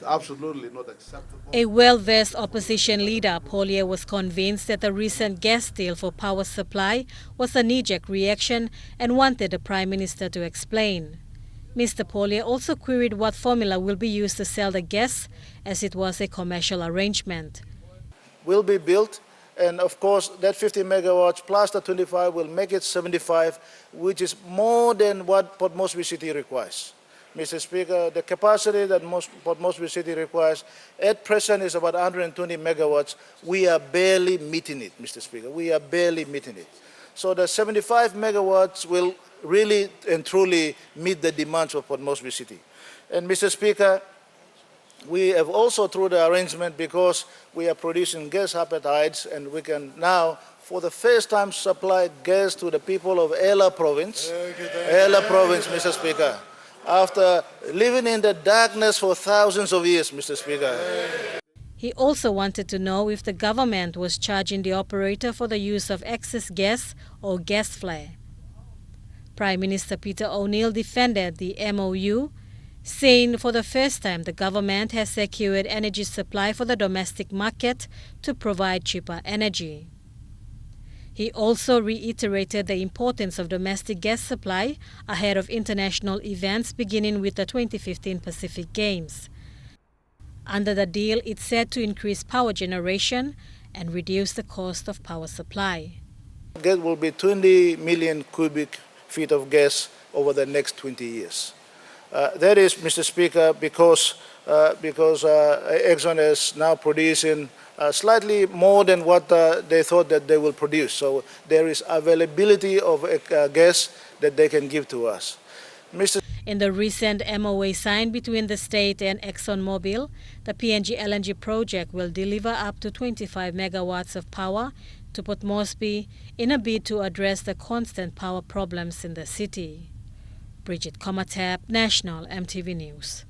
absolutely not acceptable. A well-versed opposition leader, Pollier, was convinced that the recent gas deal for power supply was a knee-jerk reaction and wanted the Prime Minister to explain. Mr. Pollier also queried what formula will be used to sell the gas, as it was a commercial arrangement. Will be built, and of course that 50 megawatts plus the 25 will make it 75, which is more than what Port Moresby City requires. Mr. Speaker, the capacity that Port Moresby City requires at present is about 120 megawatts. We are barely meeting it, Mr. Speaker. We are barely meeting it. So the 75 megawatts will really and truly meet the demands of Port Moresby City. And Mr. Speaker, we have also, through the arrangement, because we are producing gas hepatides, and we can now, for the first time, supply gas to the people of Ella Province. Ella Province, Mr. Speaker. After living in the darkness for thousands of years, Mr. Speaker. He also wanted to know if the government was charging the operator for the use of excess gas or gas flare. Prime Minister Peter O'Neill defended the MOU, saying for the first time the government has secured energy supply for the domestic market to provide cheaper energy. He also reiterated the importance of domestic gas supply ahead of international events beginning with the 2015 Pacific Games. Under the deal, it's set to increase power generation and reduce the cost of power supply. There will be 20 million cubic feet of gas over the next 20 years. That is, Mr. Speaker, because Exxon is now producing slightly more than what they thought that they will produce. So there is availability of gas that they can give to us. In the recent MOA signed between the state and ExxonMobil, the PNG LNG project will deliver up to 25 megawatts of power to Port Moresby in a bid to address the constant power problems in the city. Bridget Comatap, National EMTV News.